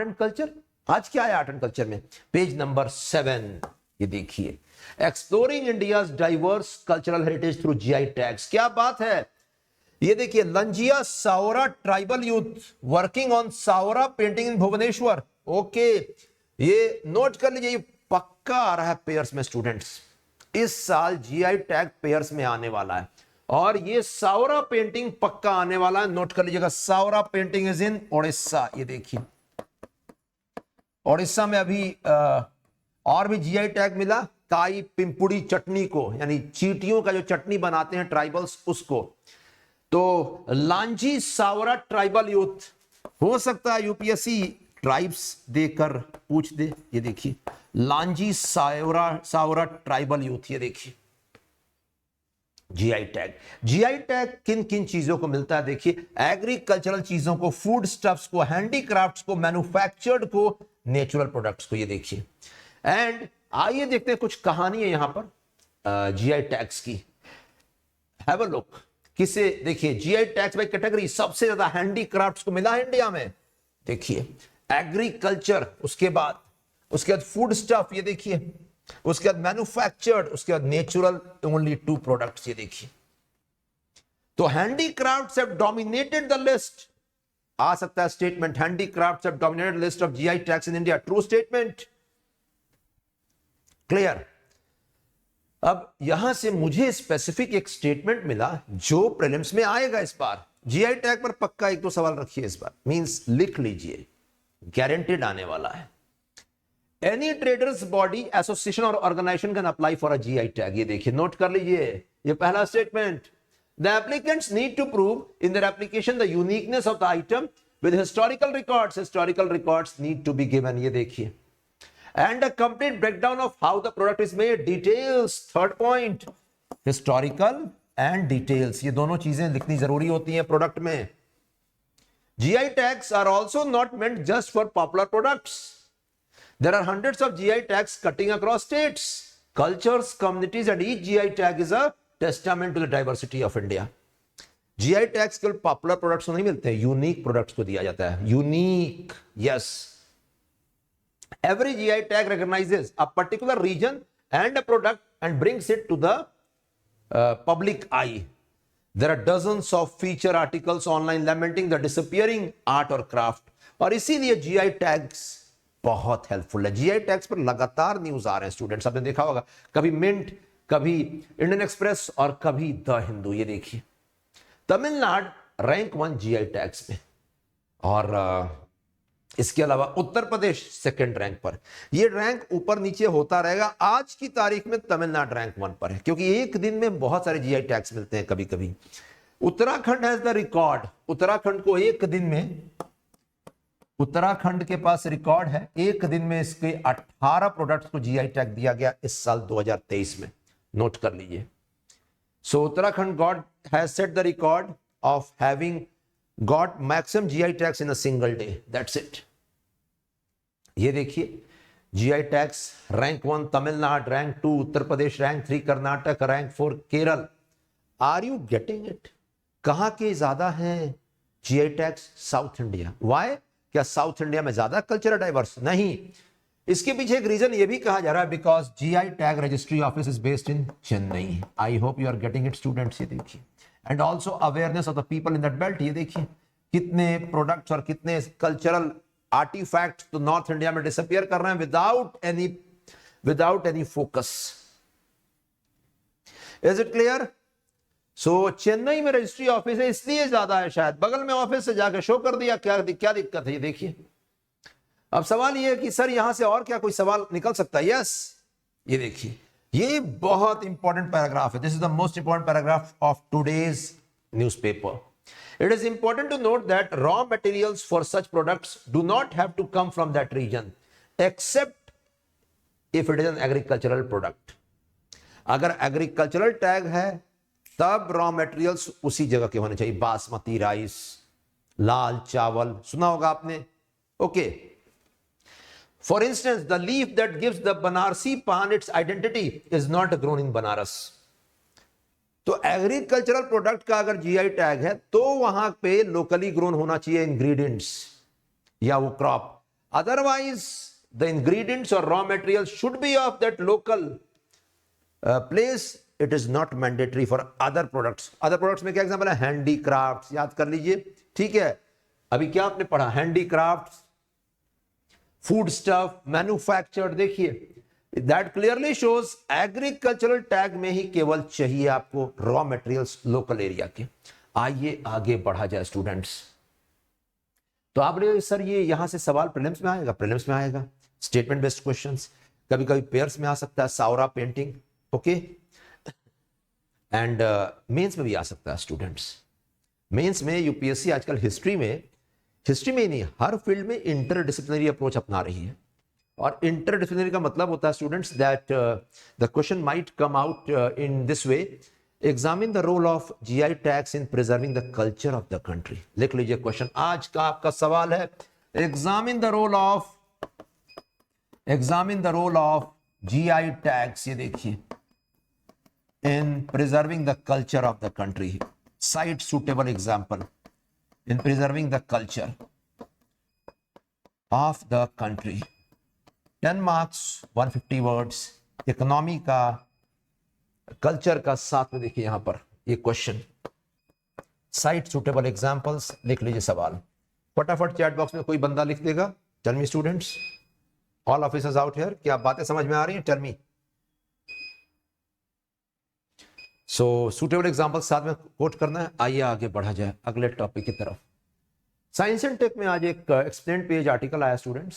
And culture. आज क्या है आर्ट एंड कल्चर में? पेज नंबर 7, ये देखिए, exploring India's diverse cultural heritage through GI tags. क्या बात है, ये देखिए, लंजिया Savara tribal youth working on Savara painting in Bhubaneswar. Okay, ये नोट कर लीजिए, ये पक्का आ रहा है पेयर्स में स्टूडेंट्स, इस साल जीआई टैग पेयर्स में आने वाला है, और ये सावरा पेंटिंग पक्का आने वाला है, नोट कर लीजिएगा। Savara painting is in Odisha. ये देखिए, ओडिशा में अभी और भी जीआई टैग मिला, काई पिंपुड़ी चटनी को, यानी चींटियों का जो चटनी बनाते हैं ट्राइबल्स, उसको। तो लांजी सावरा ट्राइबल यूथ, हो सकता है यूपीएससी ट्राइब्स देकर पूछ दे। ये देखिए, लांजी सावरा ट्राइबल यूथ, ये देखिए जीआई टैग। जीआई टैग किन किन चीजों को मिलता है? देखिए, एग्रीकल्चरल चीजों को, फूड स्टफ्स को, हैंडीक्राफ्ट्स को, मैन्युफैक्चर्ड को, नेचुरल प्रोडक्ट्स को। ये देखिए, एंड आइए देखते हैं कुछ कहानी है यहां पर जीआई टैग्स की। Have a look. किसे? देखिए, जीआई टैग्स बाय कैटेगरी सबसे ज्यादा हैंडीक्राफ्ट्स को मिला है इंडिया में। देखिए, एग्रीकल्चर, उसके बाद फूड स्टफ, ये देखिए, उसके बाद मैन्युफैक्चर्ड, उसके बाद नेचुरल, ओनली 2 प्रोडक्ट्स। ये देखिए, तो handicrafts have dominated the list. आ सकता है statement, handicrafts have dominated list of GI tags in India. True statement, clear. अब यहां से मुझे स्पेसिफिक एक स्टेटमेंट मिला जो प्रीलिम्स में आएगा इस बार। जीआई टैग पर पक्का 1-2 सवाल रखिए इस बार, मींस लिख लीजिए, गारंटेड आने वाला है। एनी ट्रेडर्स बॉडी, एसोसिएशन और organization can apply for a GI tag. ये देखिए, नोट कर लीजिए, ये पहला statement. The applicants need to prove in their application the uniqueness of the item with historical records. Historical records need to be given. ये देखिए, and a complete breakdown of how the product is made. Details, third point, historical and details, ये दोनों चीजें लिखनी जरूरी होती हैं product में। GI tags are also not meant just for popular products. There are hundreds of GI tags cutting across states, cultures, communities, and each GI tag is a testament to the diversity of India. GI tags केवल popular products को नहीं मिलते, unique products को दिया जाता है। Unique, yes. Every GI tag recognizes a particular region and a product and brings it to the public eye. There are dozens of feature articles online lamenting the disappearing art or craft. और इसीलिए GI tags बहुत helpful है। GI tags पर लगातार news आ रहे हैं students, आपने देखा होगा, कभी मिंट, कभी इंडियन एक्सप्रेस और कभी द हिंदू। ये देखिए, तमिलनाडु रैंक 1 GI टैग्स में, और इसके अलावा उत्तर प्रदेश सेकंड रैंक पर। ये रैंक ऊपर नीचे होता रहेगा। आज की तारीख में तमिलनाडु रैंक 1 पर है, क्योंकि एक दिन में बहुत सारे जीआई टैग्स मिलते हैं कभी कभी। Uttarakhand has the record. Uttarakhand को एक दिन में, उत्तराखंड के पास रिकॉर्ड है, एक दिन में इसके 18 प्रोडक्ट्स को जीआई टैग दिया गया इस साल 2023 में। नोट कर लीजिए। So Uttarakhand got has set the record of having got maximum GI tags in a single day. That's it. ये देखिए, GI tags rank 1 Tamil Nadu, rank 2 Uttar Pradesh, rank 3 Karnataka, rank 4 Kerala. Are you getting it? कहां के ज्यादा हैं GI tags? South India. Why? क्या south India में ज्यादा cultural diverse? नहीं, इसके पीछे एक रीजन ये भी कहा जा रहा है, because GI tag registry office is based in Chennai. I hope you are getting it students. ये देखिए, and also awareness of the people in that belt. ये देखिए, कितने प्रोडक्ट्स और कितने कल्चरल आर्टिफैक्ट तो नॉर्थ इंडिया में डिसअपियर कर रहे हैं without any focus. Is it clear? So Chennai में रजिस्ट्री ऑफिस है, इसलिए ज्यादा है शायद। बगल में ऑफिस से जाकर शो कर दिया, क्या दिक्कत है? ये देखिए। अब सवाल ये है कि सर यहां से और क्या कोई सवाल निकल सकता है? यस, ये देखिए, ये बहुत इंपॉर्टेंट पैराग्राफ है। This is the most important paragraph of today's newspaper. It is important to note that raw materials for such products do not have to come from that region except if it is an agricultural product. अगर agricultural tag है तब raw materials उसी जगह के होने चाहिए. Basmati rice, लाल चावल, सुना होगा आपने. Okay. For instance, the leaf that gives the Banarsi pan its identity is not grown in Banaras. तो एग्रीकल्चरल प्रोडक्ट का अगर जीआई टैग है तो वहां पे लोकली ग्रोन होना चाहिए इंग्रेडिएंट्स या वो crop. otherwise the ingredients or raw materials should be of that local place. It is not mandatory for other products. Other products में क्या एग्जाम्पल है? हैंडीक्राफ्ट्स, याद कर लीजिए, ठीक है। अभी क्या आपने पढ़ा? Handicrafts, food stuff, manufactured. देखिए that clearly shows agricultural tag में ही केवल चाहिए आपको रॉ मटेरियल्स लोकल एरिया के। आइए आगे बढ़ा जाए स्टूडेंट्स। तो आप बोले सर ये यहां से सवाल प्रीलिम्स में आएगा? प्रीलिम्स में आएगा, स्टेटमेंट बेस्ड क्वेश्चंस, कभी कभी पेयर्स में आ सकता है, Savara painting, okay, and mains में भी आ सकता है स्टूडेंट्स। मेंस में यूपीएससी आजकल हिस्ट्री में ही नहीं, हर फील्ड में इंटरडिसिप्लिनरी अप्रोच अपना रही है। और इंटरडिसिप्लिनरी का मतलब होता है students that the question might come out in this way, examine the role of GI tags in preserving the culture of the country. लिख लीजिए क्वेश्चन, आज का आपका सवाल है examine the role of GI tags, ये देखिए, in preserving the culture of the country. Site suitable example in preserving the culture of the country. 10 marks 150 words. Economy का, कल्चर का साथ में देखिए यहां पर ये क्वेश्चन, साइट सुटेबल एग्जांपल्स। लिख लीजिए सवाल फटाफट, चैट बॉक्स में कोई बंदा लिख देगा। Tell me students, all officers out here, क्या बातें समझ में आ रही हैं? Tell me. So suitable examples साथ में कोट करना है। आइए आगे बढ़ा जाए अगले टॉपिक की तरफ। साइंस एंड टेक में आज एक एक्सप्लेन पेज आर्टिकल आया स्टूडेंट्स,